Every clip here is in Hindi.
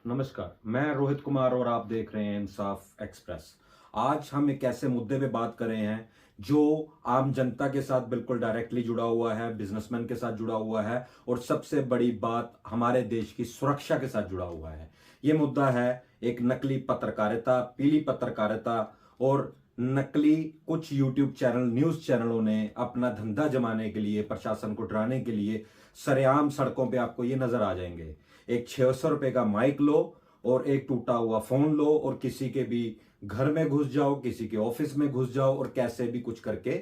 नमस्कार, मैं रोहित कुमार और आप देख रहे हैं इंसाफ एक्सप्रेस। आज हम एक ऐसे मुद्दे पे बात कर रहे हैं जो आम जनता के साथ बिल्कुल डायरेक्टली जुड़ा हुआ है, बिजनेसमैन के साथ जुड़ा हुआ है और सबसे बड़ी बात हमारे देश की सुरक्षा के साथ जुड़ा हुआ है। ये मुद्दा है एक नकली पत्रकारिता, पीली पत्रकारिता और नकली कुछ यूट्यूब चैनल, न्यूज चैनलों ने अपना धंधा जमाने के लिए, प्रशासन को डराने के लिए सरेआम सड़कों पे आपको ये नजर आ जाएंगे। एक 600 रुपए का माइक लो और एक टूटा हुआ फोन लो और किसी के भी घर में घुस जाओ, किसी के ऑफिस में घुस जाओ और कैसे भी कुछ करके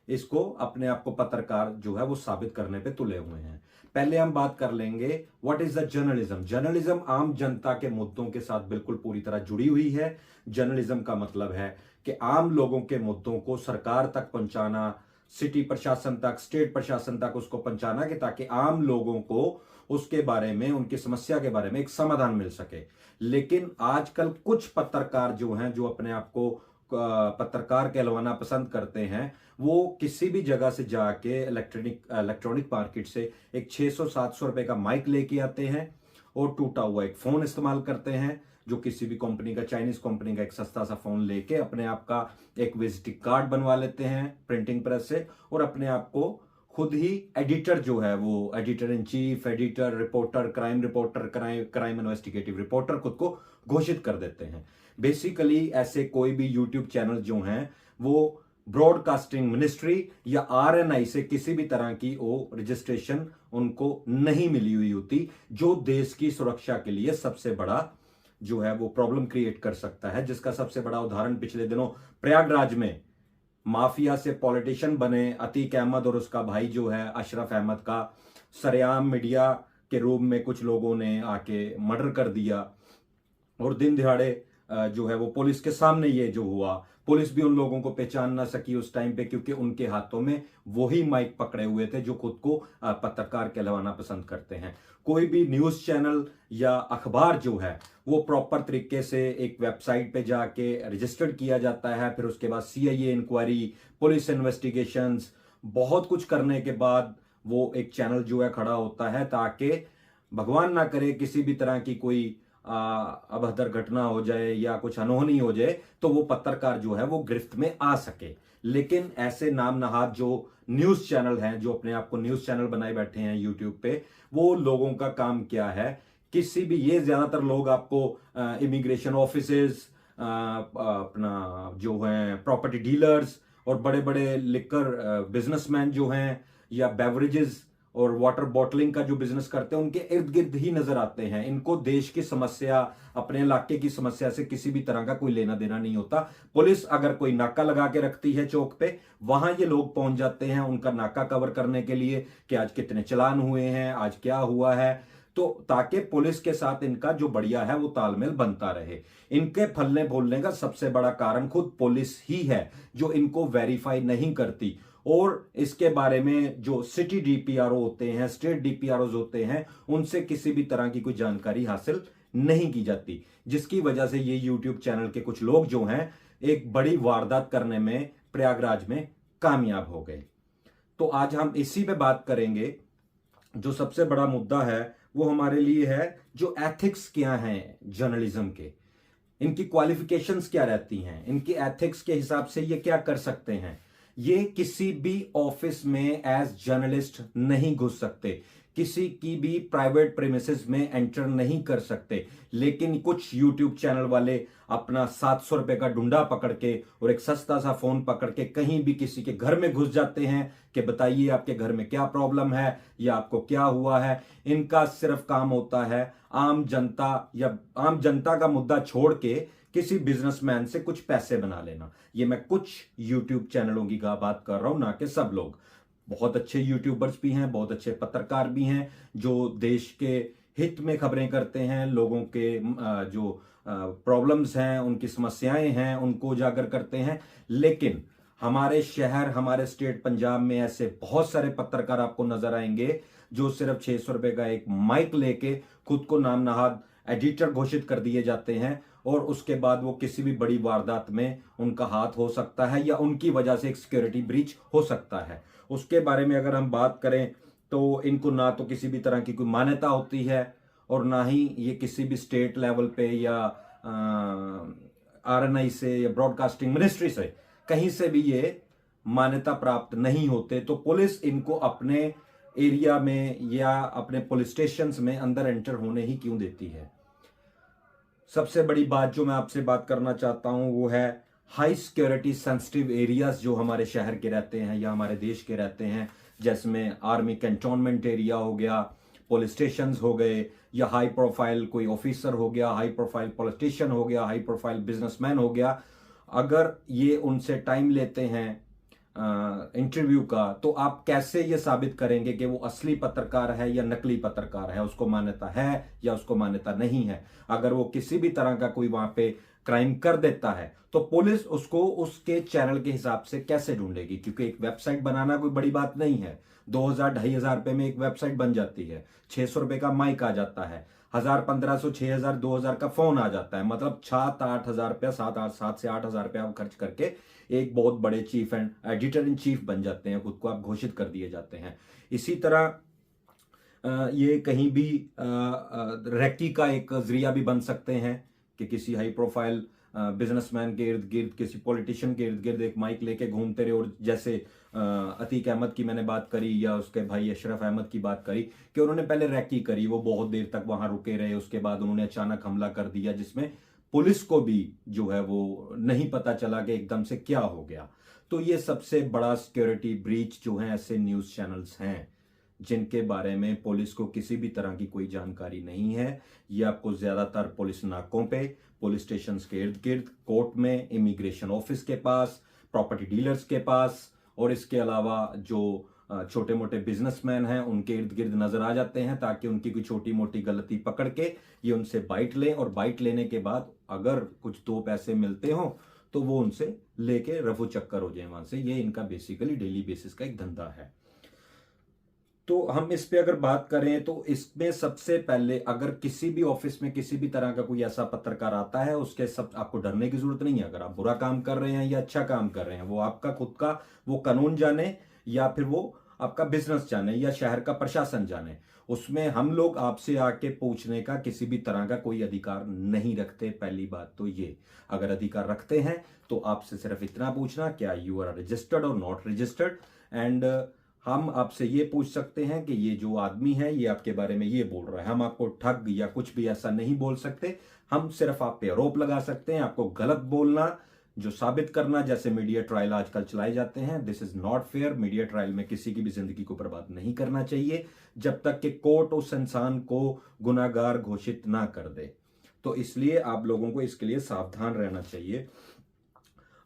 इसको अपने आप को पत्रकार जो है वो साबित करने पे तुले हुए हैं। पहले हम बात कर लेंगे what is the journalism. Journalism आम जनता के मुद्दों के साथ बिल्कुल पूरी तरह जुड़ी हुई है। जर्नलिज्म का मतलब है कि आम लोगों के मुद्दों को सरकार तक पहुंचाना, सिटी प्रशासन तक, स्टेट प्रशासन तक उसको पहुंचाना कि ताकि आम लोगों को उसके बारे में, उनकी समस्या के बारे में एक समाधान मिल सके। लेकिन आजकल कुछ पत्रकार जो हैं, जो अपने आप को पत्रकार कहलवाना पसंद करते हैं, वो किसी भी जगह से जाके इलेक्ट्रॉनिक मार्केट से एक 600-700 रुपए का माइक लेके आते हैं और टूटा हुआ एक फोन इस्तेमाल करते हैं, जो किसी भी कंपनी का, चाइनीज कंपनी का एक सस्ता सा फोन लेके अपने आप का एक विजिटिंग कार्ड बनवा लेते हैं प्रिंटिंग प्रेस से और अपने आप को खुद ही एडिटर जो है, वो editor in chief, editor, reporter, crime investigative reporter खुद को घोषित कर देते हैं। बेसिकली ऐसे कोई भी यूट्यूब चैनल जो हैं वो ब्रॉडकास्टिंग मिनिस्ट्री या आरएनआई से किसी भी तरह की वो रजिस्ट्रेशन उनको नहीं मिली हुई होती, जो देश की सुरक्षा के लिए सबसे बड़ा जो है वो प्रॉब्लम क्रिएट कर सकता है। जिसका सबसे बड़ा उदाहरण पिछले दिनों प्रयागराज में माफिया से पॉलिटिशियन बने अतीक अहमद और उसका भाई जो है अशरफ अहमद का सरेआम मीडिया के रूप में कुछ लोगों ने आके मर्डर कर दिया और दिन दिहाड़े जो है वो पुलिस के सामने ये जो हुआ, पुलिस भी उन लोगों को पहचान ना सकी उस टाइम पे, क्योंकि उनके हाथों में वही माइक पकड़े हुए थे जो खुद को पत्रकार कहलवाना पसंद करते हैं। कोई भी न्यूज चैनल या अखबार जो है वो प्रॉपर तरीके से एक वेबसाइट पे जाके रजिस्टर्ड किया जाता है, फिर उसके बाद सीआईए इंक्वायरी, पुलिस इन्वेस्टिगेशंस, बहुत कुछ करने के बाद वो एक चैनल जो है खड़ा होता है, ताकि भगवान ना करे किसी भी तरह की कोई अभद्र घटना हो जाए या कुछ अनहोनी हो जाए तो वो पत्रकार जो है वो गिरफ्त में आ सके। लेकिन ऐसे नाम नहाद जो न्यूज चैनल हैं, जो अपने आप को न्यूज चैनल बनाए बैठे हैं यूट्यूब पे, वो लोगों का काम क्या है, किसी भी, ये ज्यादातर लोग आपको इमिग्रेशन ऑफिसेज, अपना जो है प्रॉपर्टी डीलर्स और बड़े बड़े लिकर बिजनेसमैन जो हैं, या बेवरेजेस और वाटर बॉटलिंग का जो बिजनेस करते हैं, उनके इर्द गिर्द ही नजर आते हैं। इनको देश की समस्या, अपने इलाके की समस्या से किसी भी तरह का कोई लेना देना नहीं होता। पुलिस अगर कोई नाका लगा के रखती है चौक पे, वहां ये लोग पहुंच जाते हैं उनका नाका कवर करने के लिए कि आज कितने चलान हुए हैं, आज क्या हुआ है, तो ताकि पुलिस के साथ इनका जो बढ़िया है वो तालमेल बनता रहे। इनके फलने बोलने का सबसे बड़ा कारण खुद पुलिस ही है, जो इनको वेरीफाई नहीं करती और इसके बारे में जो सिटी डीपीआरओ होते हैं, स्टेट डीपीआरओ होते हैं, उनसे किसी भी तरह की कोई जानकारी हासिल नहीं की जाती, जिसकी वजह से ये यूट्यूब चैनल के कुछ लोग जो हैं एक बड़ी वारदात करने में प्रयागराज में कामयाब हो गए। तो आज हम इसी पे बात करेंगे। जो सबसे बड़ा मुद्दा है वो हमारे लिए है जो एथिक्स क्या हैं जर्नलिज्म के, इनकी क्वालिफिकेशंस क्या रहती हैं, इनकी एथिक्स के हिसाब से ये क्या कर सकते हैं। ये किसी भी ऑफिस में एज जर्नलिस्ट नहीं घुस सकते, किसी की भी प्राइवेट प्रेमिसेस में एंटर नहीं कर सकते। लेकिन कुछ यूट्यूब चैनल वाले अपना 700 रुपए का डुंडा पकड़ के और एक सस्ता सा फोन पकड़ के कहीं भी किसी के घर में घुस जाते हैं कि बताइए आपके घर में क्या प्रॉब्लम है या आपको क्या हुआ है। इनका सिर्फ काम होता है आम जनता या आम जनता का मुद्दा छोड़ के किसी बिजनेसमैन से कुछ पैसे बना लेना। ये मैं कुछ यूट्यूब चैनलों की बात कर रहा हूं, ना कि सब लोग। बहुत अच्छे यूट्यूबर्स भी हैं, बहुत अच्छे पत्रकार भी हैं जो देश के हित में खबरें करते हैं, लोगों के जो प्रॉब्लम्स हैं, उनकी समस्याएं हैं, उनको उजागर करते हैं। लेकिन हमारे शहर, हमारे स्टेट पंजाब में ऐसे बहुत सारे पत्रकार आपको नजर आएंगे जो सिर्फ 600 रुपए का एक माइक लेके खुद को नाम नहाद एडिटर घोषित कर दिए जाते हैं और उसके बाद वो किसी भी बड़ी वारदात में उनका हाथ हो सकता है या उनकी वजह से एक सिक्योरिटी ब्रीच हो सकता है। उसके बारे में अगर हम बात करें तो इनको ना तो किसी भी तरह की कोई मान्यता होती है और ना ही ये किसी भी स्टेट लेवल पे या आरएनआई से या ब्रॉडकास्टिंग मिनिस्ट्री से कहीं से भी ये मान्यता प्राप्त नहीं होते। तो पुलिस इनको अपने एरिया में या अपने पुलिस स्टेशंस में अंदर एंटर होने ही क्यों देती है। सबसे बड़ी बात जो मैं आपसे बात करना चाहता हूं वो है हाई सिक्योरिटी सेंसिटिव एरियाज जो हमारे शहर के रहते हैं या हमारे देश के रहते हैं, जिसमें आर्मी कैंटोनमेंट एरिया हो गया, पुलिस स्टेशंस हो गए, या हाई प्रोफाइल कोई ऑफिसर हो गया, हाई प्रोफाइल पॉलिटिशियन हो गया, हाई प्रोफाइल बिजनेसमैन हो गया। अगर ये उनसे टाइम लेते हैं इंटरव्यू का, तो आप कैसे ये साबित करेंगे कि वो असली पत्रकार है या नकली पत्रकार है, उसको मान्यता है या उसको मान्यता नहीं है। अगर वो किसी भी तरह का कोई वहां पे क्राइम कर देता है तो पुलिस उसको उसके चैनल के हिसाब से कैसे ढूंढेगी, क्योंकि एक वेबसाइट बनाना कोई बड़ी बात नहीं है। 2000-2500 रुपए में एक वेबसाइट बन जाती है, 600 रुपए का माइक आ जाता है, 1000-1500, 6000, 2000 का फोन आ जाता है। मतलब 7-8 हजार रुपया, 7 से 8 हजार रुपया आप खर्च करके एक बहुत बड़े cheap and editor in chief बन जाते हैं, खुद को आप घोषित कर दिए जाते हैं। इसी तरह ये कहीं भी रैकी का एक जरिया भी बन सकते हैं कि किसी हाई प्रोफाइल बिजनेसमैन के इर्द गिर्द, किसी पॉलिटिशियन के इर्द गिर्द एक माइक लेके घूमते रहे। और जैसे अतीक अहमद की मैंने बात करी या उसके भाई अशरफ अहमद की बात करी कि उन्होंने पहले रैकी करी, वो बहुत देर तक वहां रुके रहे, उसके बाद उन्होंने अचानक हमला कर दिया जिसमें पुलिस को भी जो है वो नहीं पता चला कि एकदम से क्या हो गया। तो ये सबसे बड़ा सिक्योरिटी ब्रीच जो है ऐसे न्यूज चैनल्स हैं जिनके बारे में पुलिस को किसी भी तरह की कोई जानकारी नहीं है। ये आपको ज्यादातर पुलिस नाकों पे, पुलिस स्टेशन के इर्द गिर्द, कोर्ट में, इमिग्रेशन ऑफिस के पास, प्रॉपर्टी डीलर्स के पास, और इसके अलावा जो छोटे मोटे बिजनेसमैन हैं उनके इर्द गिर्द नजर आ जाते हैं, ताकि उनकी कोई छोटी मोटी गलती पकड़ के ये उनसे बाइट लें, और बाइट लेने के बाद अगर कुछ 2 पैसे मिलते हो तो वो उनसे लेके रफू चक्कर हो जाए वहां से। ये इनका बेसिकली डेली बेसिस का एक धंधा है। तो हम इस पे अगर बात करें तो इसमें सबसे पहले अगर किसी भी ऑफिस में किसी भी तरह का कोई ऐसा पत्रकार आता है, उसके सब आपको डरने की जरूरत नहीं है। अगर आप बुरा काम कर रहे हैं या अच्छा काम कर रहे हैं, वो आपका खुद का वो कानून जाने या फिर वो आपका बिजनेस जाने या शहर का प्रशासन जाने, उसमें हम लोग आपसे आके पूछने का किसी भी तरह का कोई अधिकार नहीं रखते। पहली बात तो ये, अगर अधिकार रखते हैं तो आपसे सिर्फ इतना पूछना क्या यू आर रजिस्टर्ड और नॉट रजिस्टर्ड। एंड हम आपसे ये पूछ सकते हैं कि ये जो आदमी है ये आपके बारे में ये बोल रहा है। हम आपको ठग या कुछ भी ऐसा नहीं बोल सकते, हम सिर्फ आप पे आरोप लगा सकते हैं। आपको गलत बोलना जो साबित करना, जैसे मीडिया ट्रायल आजकल चलाए जाते हैं, this is not fair. Media trial में किसी की भी जिंदगी को बर्बाद नहीं करना चाहिए जब तक कि कोर्ट उस इंसान को गुनाहगार घोषित ना कर दे। तो इसलिए आप लोगों को इसके लिए सावधान रहना चाहिए।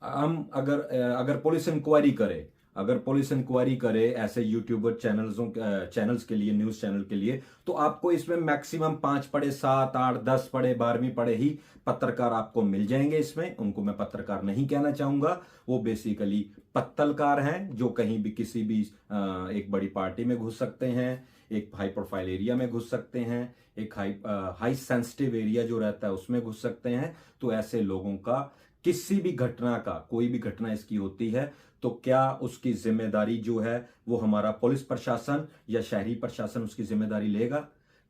हम अगर पुलिस इंक्वायरी करे, अगर पुलिस इंक्वायरी करे ऐसे यूट्यूबर चैनल्स के लिए, न्यूज चैनल के लिए, तो आपको इसमें मैक्सिमम 5 पढ़े, 7, 8, 10 पढ़े, 12वीं पढ़े ही पत्रकार आपको मिल जाएंगे। इसमें उनको मैं पत्रकार नहीं कहना चाहूंगा, वो बेसिकली पत्तलकार हैं जो कहीं भी किसी भी एक बड़ी पार्टी में घुस सकते हैं, एक हाई प्रोफाइल एरिया में घुस सकते हैं, एक हाई सेंसिटिव एरिया जो रहता है उसमें घुस सकते हैं। तो ऐसे लोगों का किसी भी घटना का, कोई भी घटना इसकी होती है तो क्या उसकी जिम्मेदारी जो है वो हमारा पुलिस प्रशासन या शहरी प्रशासन उसकी जिम्मेदारी लेगा?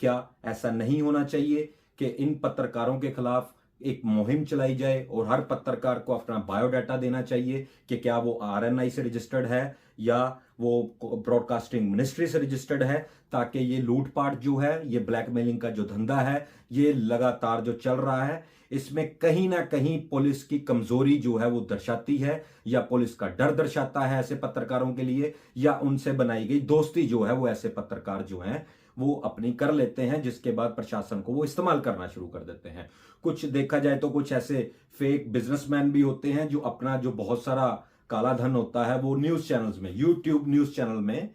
क्या ऐसा नहीं होना चाहिए कि इन पत्रकारों के खिलाफ एक मुहिम चलाई जाए और हर पत्रकार को अपना बायोडाटा देना चाहिए कि क्या वो आरएनआई से रजिस्टर्ड है या वो ब्रॉडकास्टिंग मिनिस्ट्री से रजिस्टर्ड है, ताकि ये लूटपाट जो है, ये ब्लैकमेलिंग का जो धंधा है, ये लगातार जो चल रहा है, इसमें कहीं ना कहीं पुलिस की कमजोरी जो है वो दर्शाती है, या पुलिस का डर दर्शाता है ऐसे पत्रकारों के लिए, या उनसे बनाई गई दोस्ती जो है वो ऐसे पत्रकार जो हैं वो अपनी कर लेते हैं, जिसके बाद प्रशासन को वो इस्तेमाल करना शुरू कर देते हैं। कुछ देखा जाए तो कुछ ऐसे फेक बिजनेसमैन भी होते हैं जो अपना जो बहुत सारा काला धन होता है वो न्यूज चैनल्स में, यूट्यूब न्यूज चैनल में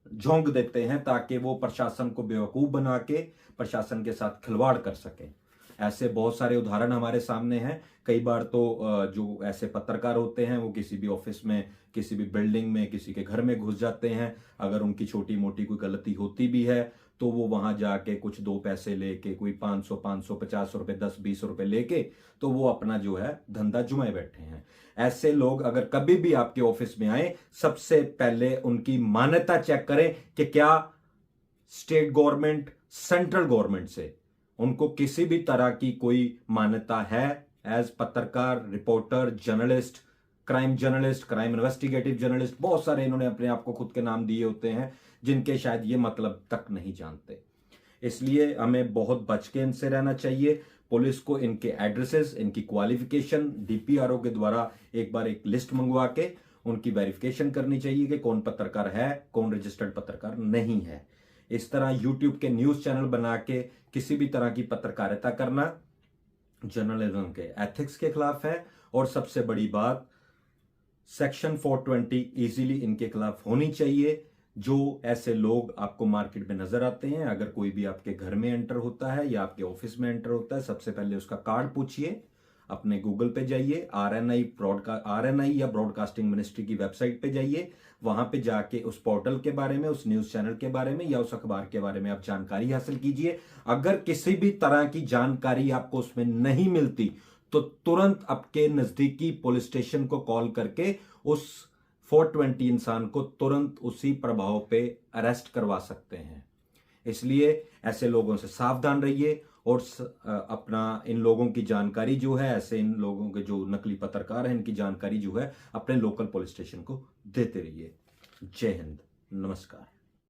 झोंक देते हैं, ताकि वो प्रशासन को बेवकूफ बना के प्रशासन के साथ खिलवाड़ कर सके। ऐसे बहुत सारे उदाहरण हमारे सामने हैं। कई बार तो जो ऐसे पत्रकार होते हैं वो किसी भी ऑफिस में, किसी भी बिल्डिंग में, किसी के घर में घुस जाते हैं। अगर उनकी छोटी मोटी कोई गलती होती भी है तो वो वहां जाके कुछ 2 पैसे लेके, कोई 500, 50 रुपए, 10, 20 रुपए लेके, तो वो अपना जो है धंधा जुमाए बैठे हैं। ऐसे लोग अगर कभी भी आपके ऑफिस में आए, सबसे पहले उनकी मान्यता चेक करें कि क्या स्टेट गवर्नमेंट, सेंट्रल गवर्नमेंट से उनको किसी भी तरह की कोई मान्यता है एज पत्रकार, reporter, journalist, crime investigative journalist, बहुत सारे इन्होंने अपने आप को खुद के नाम दिए होते हैं जिनके शायद ये मतलब तक नहीं जानते। इसलिए हमें बहुत बच के इनसे रहना चाहिए। पुलिस को इनके एड्रेसेस, इनकी क्वालिफिकेशन डीपीआरओ के द्वारा एक बार एक लिस्ट मंगवा के उनकी वेरिफिकेशन करनी चाहिए कि कौन पत्रकार है, कौन रजिस्टर्ड पत्रकार नहीं है। इस तरह यूट्यूब के न्यूज चैनल बना के किसी भी तरह की पत्रकारिता करना जर्नलिज्म के एथिक्स के खिलाफ है। और सबसे बड़ी बात, सेक्शन 420 इजीली इनके खिलाफ होनी चाहिए। जो ऐसे लोग आपको मार्केट में नजर आते हैं, अगर कोई भी आपके घर में एंटर होता है या आपके ऑफिस में एंटर होता है, सबसे पहले उसका कार्ड पूछिए, अपने गूगल पे जाइए, आरएनआई या ब्रॉडकास्टिंग मिनिस्ट्री की वेबसाइट पे जाइए, वहां पे जाके उस पोर्टल के बारे में, उस न्यूज चैनल के बारे में या उस अखबार के बारे में आप जानकारी हासिल कीजिए। अगर किसी भी तरह की जानकारी आपको उसमें नहीं मिलती तो तुरंत आपके नजदीकी पुलिस स्टेशन को कॉल करके उस 420 इंसान को तुरंत उसी प्रभाव पे अरेस्ट करवा सकते हैं। इसलिए ऐसे लोगों से सावधान रहिए और अपना इन लोगों की जानकारी जो है, ऐसे इन लोगों के जो नकली पत्रकार हैं, इनकी जानकारी जो है अपने लोकल पुलिस स्टेशन को देते रहिए। जय हिंद, नमस्कार।